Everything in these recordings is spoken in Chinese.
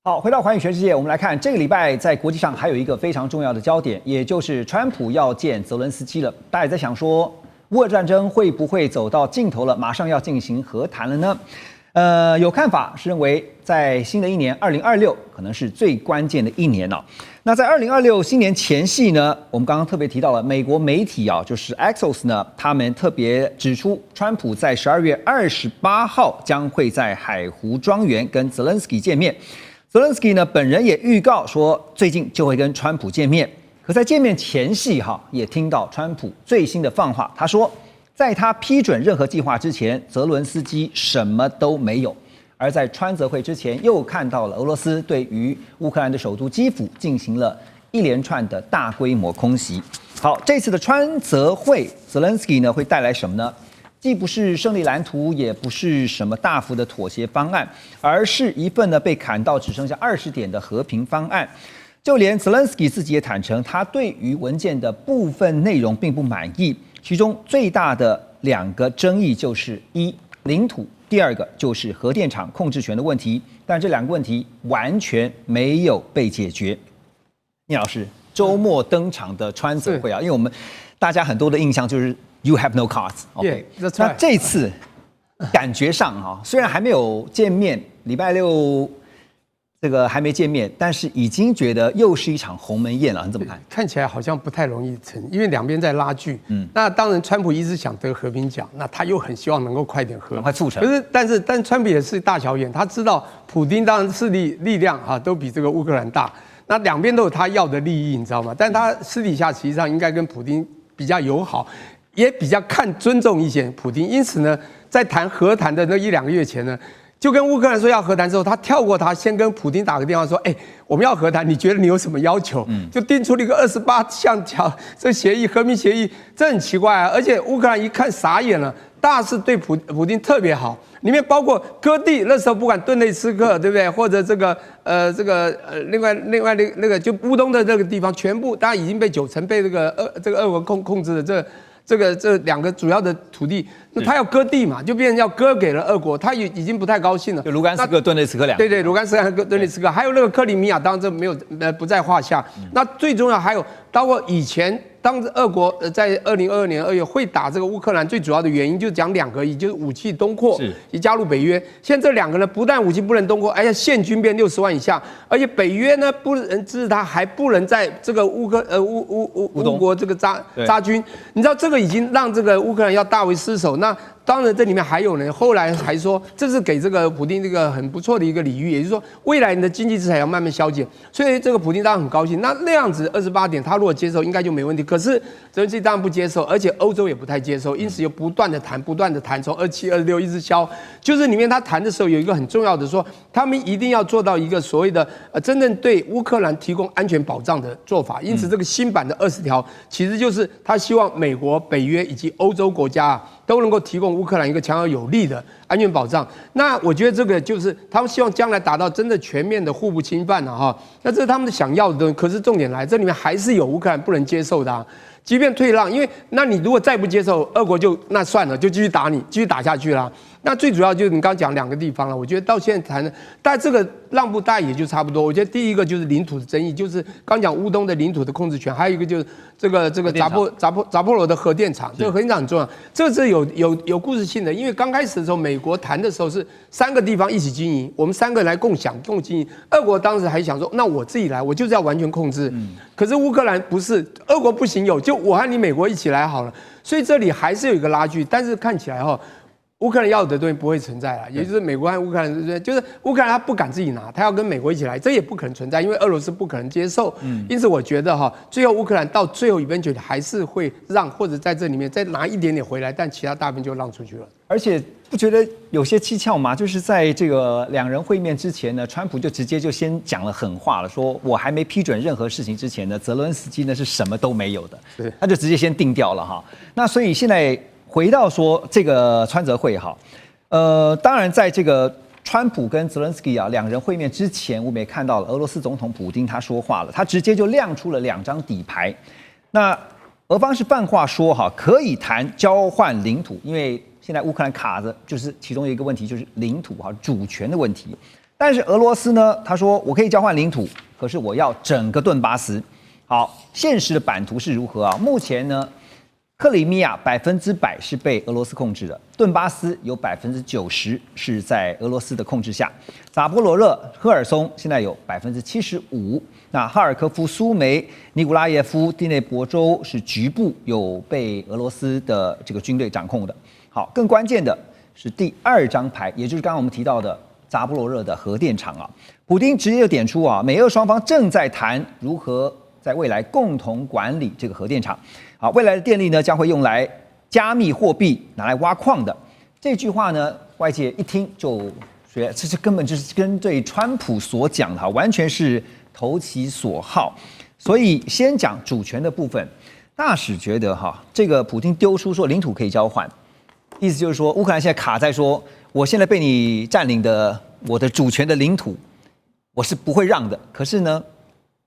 好，回到寰宇全世界，我们来看这个礼拜在国际上还有一个非常重要的焦点，也就是川普要见泽伦斯基了。大家也在想说，乌俄战争会不会走到尽头了，马上要进行和谈了呢？有看法是认为，在新的一年2026可能是最关键的一年了。那在2026新年前夕呢，我们刚刚特别提到了美国媒体就是 Axios 呢，他们特别指出，川普在12月28号将会在海湖庄园跟泽伦斯基见面。泽伦斯基呢本人也预告说，最近就会跟川普见面。可在见面前夕也听到川普最新的放话，他说，在他批准任何计划之前，泽伦斯基什么都没有。而在川泽会之前，又看到了俄罗斯对于乌克兰的首都基辅进行了一连串的大规模空袭。好，这次的川泽会，泽伦斯基呢会带来什么呢？既不是胜利蓝图，也不是什么大幅的妥协方案，而是一份呢被砍到只剩下20点的和平方案。就连泽伦斯基自己也坦诚，他对于文件的部分内容并不满意，其中最大的2个争议就是一领土，第2个就是核电厂控制权的问题，但这2个问题完全没有被解决。聂老师，周末登场的川泽会因为我们大家很多的印象就是 You have no cards。OK， 那这次感觉上虽然还没有见面，礼拜6这个还没见面，但是已经觉得又是一场鸿门宴了。你怎么看？看起来好像不太容易成，因为两边在拉锯。那当然，川普一直想得和平奖，那他又很希望能够快点和，快促成。可是，但川普也是大小眼，他知道普丁当然势力量都比这个乌克兰大，那两边都有他要的利益，你知道吗？但他私底下实际上应该跟普丁比较友好，也比较尊重一些普丁。因此呢，在谈和谈的那1-2个月前呢，就跟乌克兰说要和谈之后，他跳过他，先跟普丁打个电话说：“我们要和谈，你觉得你有什么要求？”就定出了一个28项条这协议，和平协议，这很奇怪啊！而且乌克兰一看傻眼了，大是对普丁特别好，里面包括割地，那时候不管顿内茨克，对不对？或者另外那个就乌东的那个地方，全部当然已经被90%被这个俄国控制的这2个主要的土地，那他要割地嘛，就变成要割给了俄国，他已经不太高兴了。就卢甘斯克、顿内茨克2个。对，卢甘斯克、顿内茨克，还有那个克里米亚，当然这没有不在话下。那最重要还有，包括以前当俄国在2022年2月会打这个乌克兰，最主要的原因就讲2个，也就是武器东扩，也加入北约。现在这2个呢，不但武器不能东扩，而且现军变60万以下，而且北约呢不能支持他，还不能在这个乌国这个扎军。你知道这个已经让这个乌克兰要大为失守。那当然这里面还有呢，后来还说这是给这个普丁这个很不错的一个礼遇，也就是说未来你的经济制裁要慢慢消减，所以这个普丁当然很高兴。那样子28点，他如果接受应该就没问题。可是泽连斯基当然不接受，而且欧洲也不太接受，因此又不断的谈，从27、26一直消。就是里面他谈的时候有一个很重要的说，他们一定要做到一个所谓的真正对乌克兰提供安全保障的做法。因此这个新版的20条其实就是他希望美国、北约以及欧洲国家都能够提供乌克兰一个强而有力的安全保障。那我觉得这个就是他们希望将来达到真的全面的互不侵犯那这是他们想要的东西。可是重点来，这里面还是有乌克兰不能接受的即便退让，因为那你如果再不接受，俄国就那算了，就继续打你，继续打下去啦。那最主要就是你刚刚讲2个地方了，我觉得到现在谈的，但这个让步大概也就差不多。我觉得第一个就是领土的争议，就是刚讲乌东的领土的控制权，还有一个就是这个扎波罗的核电厂，这个核电厂很重要，这是有故事性的。因为刚开始的时候，美国谈的时候是3个地方一起经营，我们3个人来共经营。俄国当时还想说，那我自己来，我就是要完全控制。可是乌克兰不是，俄国不行就我和你美国一起来好了。所以这里还是有一个拉锯，但是看起来乌克兰要的东西不会存在了，也就是美国和乌克兰，就是乌克兰他不敢自己拿，他要跟美国一起来，这也不可能存在，因为俄罗斯不可能接受。因此我觉得最后乌克兰到最后eventually还是会让，或者在这里面再拿一点点回来，但其他大部分就让出去了。而且不觉得有些蹊跷吗？就是在这个2人会面之前呢，川普就直接就先讲了狠话了，说我还没批准任何事情之前呢，泽伦斯基呢是什么都没有的，他就直接先定掉了那所以现在回到说这个川泽会当然在这个川普跟泽伦斯基2人会面之前，我们也看到了俄罗斯总统普丁他说话了，他直接就亮出了2张底牌。那俄方是放话说可以谈交换领土，因为现在乌克兰卡着就是其中一个问题就是领土主权的问题。但是俄罗斯呢，他说我可以交换领土，可是我要整个顿巴斯。好，现实的版图是如何啊？目前呢，克里米亚100%是被俄罗斯控制的，顿巴斯有90%是在俄罗斯的控制下，扎波罗热、赫尔松现在有75%，那哈尔科夫、苏梅、尼古拉耶夫、第聂伯州是局部有被俄罗斯的这个军队掌控的。好，更关键的是第2张牌，也就是刚刚我们提到的扎波罗热的核电厂啊，普丁直接就点出啊，美俄双方正在谈如何在未来共同管理这个核电厂。好，未来的电力呢将会用来加密货币，拿来挖矿的。这句话呢，外界一听就觉得这根本就是跟对川普所讲的，完全是投其所好。所以先讲主权的部分，大使觉得这个普丁丢出说领土可以交换，意思就是说乌克兰现在卡在说，我现在被你占领的我的主权的领土，我是不会让的。可是呢，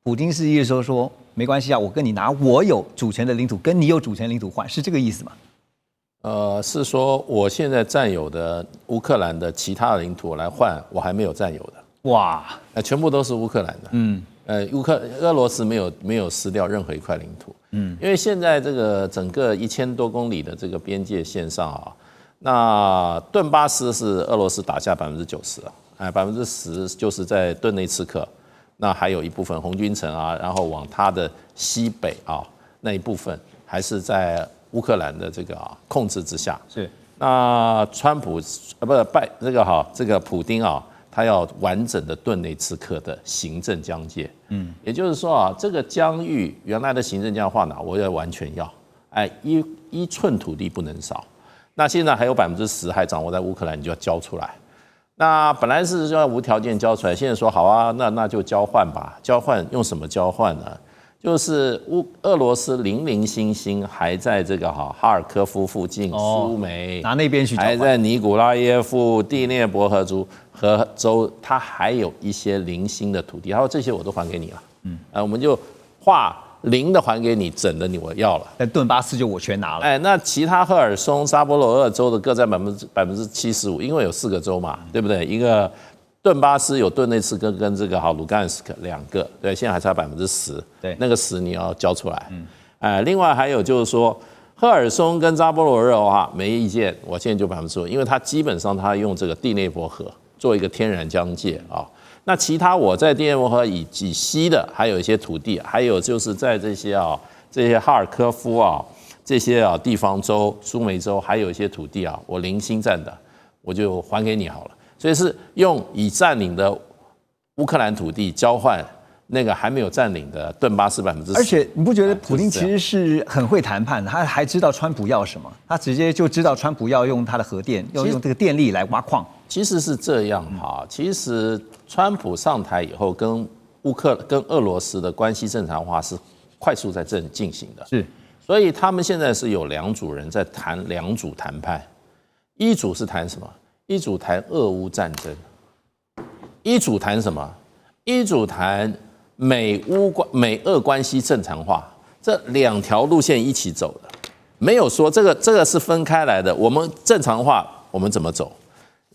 普丁是意思说没关系啊，我跟你拿我有主权的领土跟你有主权领土换，是这个意思吗？是说我现在占有的乌克兰的其他的领土来换我还没有占有的。哇，全部都是乌克兰的。俄罗斯没有失掉任何一块领土。因为现在这个整个1000多公里的这个边界线上啊，那顿巴斯是俄罗斯打下90%啊，10%就是在顿内茨克。那还有一部分红军城啊，然后往它的西北啊那一部分还是在乌克兰的这个控制之下。是。那川普这个普丁啊，他要完整的顿内茨克的行政疆界。也就是说啊，这个疆域原来的行政疆划哪，我要完全要，一寸土地不能少。那现在还有10%还掌握在乌克兰，你就要交出来。那本来是要无条件交出来，现在说好啊，那就交换吧。交换用什么交换呢？就是俄罗斯零零星星还在这个哈尔科夫附近、苏梅拿那边去交换，还在尼古拉耶夫、第聂伯河州，它还有一些零星的土地，他说这些我都还给你了。我们就划0的还给你，整的我要了。但顿巴斯就我全拿了。那其他赫尔松、扎波罗热州的各占75%，因为有4个州嘛，对不对？一个顿巴斯有顿内茨克跟这个卢甘斯克2个，对，现在还差10%，对，那个10你要交出来。另外还有就是说，赫尔松跟扎波罗热的话没意见，我现在就5%，因为它基本上它用这个第聂伯河做一个天然疆界啊。那其他我在第聂伯河以西的还有一些土地，还有就是在这些哈尔科夫这些地方州、苏梅州还有一些土地我零星占的，我就还给你好了。所以是用已占领的乌克兰土地交换那个还没有占领的顿巴斯10%。而且你不觉得普丁其实是很会谈判的？他还知道川普要什么，他直接就知道川普要用他的核电，要用这个电力来挖矿。其实是这样其实川普上台以后，跟俄罗斯的关系正常化是快速在进行的。是，所以他们现在是有2组人在谈2组谈判，一组是谈什么？一组谈俄乌战争，一组谈什么？一组谈美俄关系正常化，这2条路线一起走的，没有说这个是分开来的。我们正常化我们怎么走，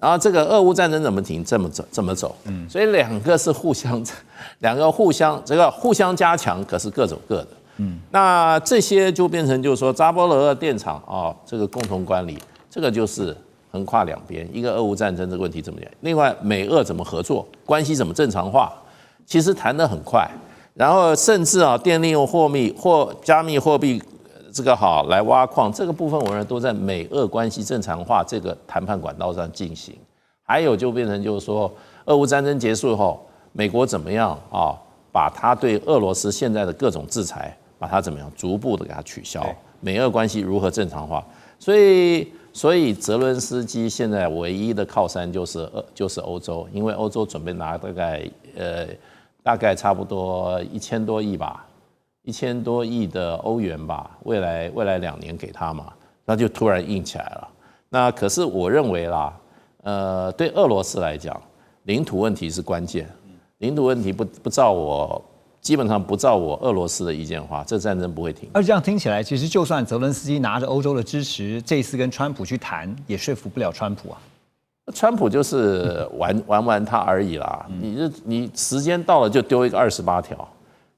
然后这个俄乌战争怎么停，这么走。所以2个是互相加强，可是各走各的。那这些就变成就是说扎波罗热电厂这个共同管理，这个就是横跨2边，一个俄乌战争这个问题怎么样？另外美俄怎么合作，关系怎么正常化？其实谈得很快，然后甚至电力用加密货币这个来挖矿，这个部分我认为都在美俄关系正常化这个谈判管道上进行。还有就变成就是说，俄乌战争结束后，美国怎么样把它对俄罗斯现在的各种制裁，把它怎么样逐步的给它取消，美俄关系如何正常化？所以泽伦斯基现在唯一的靠山就是欧洲，因为欧洲准备拿大概差不多1000多亿吧，1000多亿的欧元吧，未来2年给他嘛，那就突然硬起来了。那可是我认为啦，对俄罗斯来讲，领土问题是关键，领土问题基本上不照我俄罗斯的意见的话，这战争不会停。而这样听起来，其实就算泽伦斯基拿着欧洲的支持，这一次跟川普去谈，也说服不了川普啊。川普就是玩他而已啦。你时间到了就丢一个28条，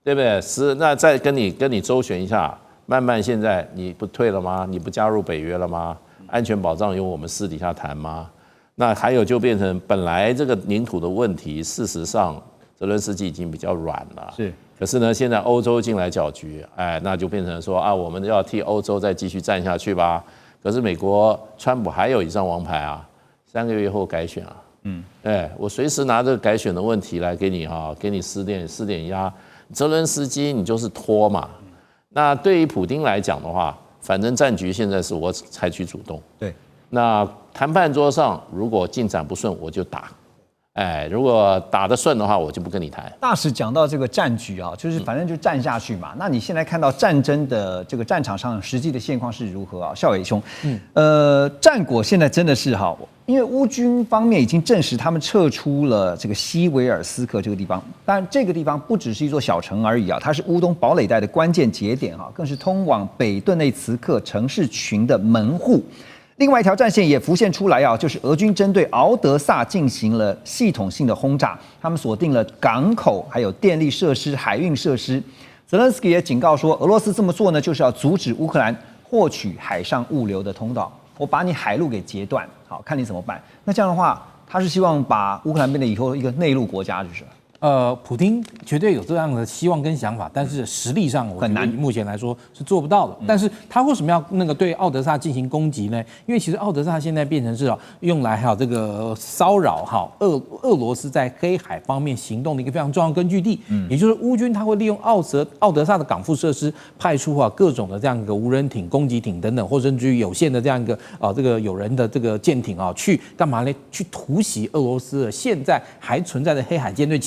对不对？那再跟你周旋一下，慢慢现在你不退了吗？你不加入北约了吗？安全保障由我们私底下谈吗？那还有就变成本来这个领土的问题，事实上泽伦斯基已经比较软了。是。可是呢，现在欧洲进来搅局，那就变成说啊，我们要替欧洲再继续战下去吧。可是美国川普还有一张王牌啊，3个月后改选啊。我随时拿这个改选的问题来给你给你施点压。泽伦斯基你就是拖嘛。那对于普丁来讲的话，反正战局现在是我采取主动。对。那谈判桌上如果进展不顺，我就打。如果打得顺的话，我就不跟你谈。大使讲到这个战局啊，就是反正就战下去嘛。那你现在看到战争的这个战场上实际的现况是如何啊？孝瑋兄，战果现在真的是因为乌军方面已经证实他们撤出了这个西维尔斯克这个地方，但这个地方不只是一座小城而已啊，它是乌东堡垒带的关键节点更是通往北顿内茨克城市群的门户。另外一条战线也浮现出来就是俄军针对敖德萨进行了系统性的轰炸，他们锁定了港口、还有电力设施、海运设施。泽连斯基也警告说，俄罗斯这么做呢，就是要阻止乌克兰获取海上物流的通道，我把你海路给截断，好看你怎么办。那这样的话，他是希望把乌克兰变得以后一个内陆国家，就是。普丁绝对有这样的希望跟想法，但是实力上我觉得目前来说是做不到的。但是他为什么要对敖德萨进行攻击呢？因为其实敖德萨现在变成是用来这个骚扰俄罗斯在黑海方面行动的一个非常重要的根据地。也就是乌军他会利用奥德萨的港副设施，派出各种的这样一个无人艇、攻击艇等等，或甚至于有限的这样一个这个有人的这个舰艇去干嘛呢？去突袭俄罗斯现在还存在的黑海舰队。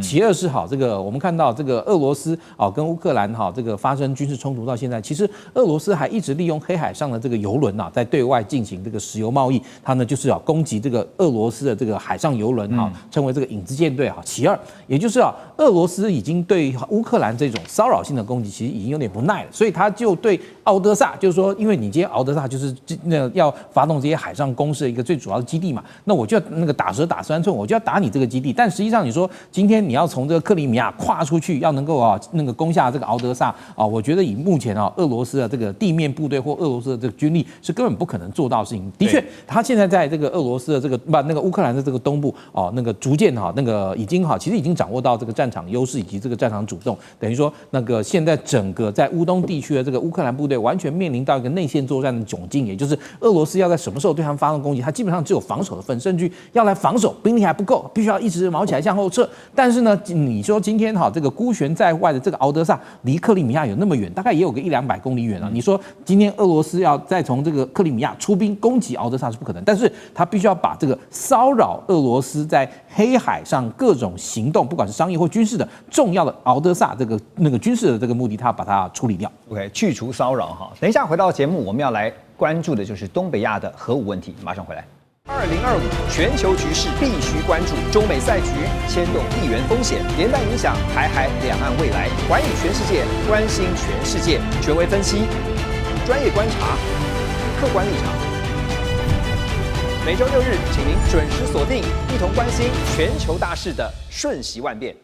其二是这个我们看到这个俄罗斯跟乌克兰这个发生军事冲突到现在，其实俄罗斯还一直利用黑海上的这个油轮在对外进行这个石油贸易，它呢就是攻击这个俄罗斯的这个海上油轮称为这个影子舰队其二，也就是俄罗斯已经对乌克兰这种骚扰性的攻击其实已经有点不耐了，所以他就对敖德萨就是说，因为你今天敖德萨就是要发动这些海上攻势的一个最主要的基地嘛，那我就要那个打蛇打3寸，我就要打你这个基地，但实际上你说今天你要从这个克里米亚跨出去，要能够那个攻下这个敖德萨我觉得以目前俄罗斯的这个地面部队或俄罗斯的这个军力是根本不可能做到的事情。的确，他现在在这个俄罗斯的这个那个乌克兰的这个东部那个逐渐那个已经其实已经掌握到这个战场优势以及这个战场主动，等于说那个现在整个在乌东地区的这个乌克兰部队完全面临到一个内线作战的窘境，也就是俄罗斯要在什么时候对他们发动攻击，他基本上只有防守的份，甚至要来防守兵力还不够，必须要一直毛起来向后撤。但是呢，你说今天这个孤悬在外的这个敖德萨离克里米亚有那么远，大概也有个100-200公里远了。你说今天俄罗斯要再从这个克里米亚出兵攻击敖德萨是不可能，但是他必须要把这个骚扰俄罗斯在黑海上各种行动，不管是商业或军事的重要的敖德萨这个那个军事的这个目的，他要把它处理掉。OK， 去除骚扰等一下回到节目，我们要来关注的就是东北亚的核武问题，马上回来。2025全球局势必须关注，中美赛局牵动地缘风险，连带影响台海两岸未来。环宇全世界，关心全世界，权威分析，专业观察，客观立场。每周6日，请您准时锁定，一同关心全球大事的瞬息万变。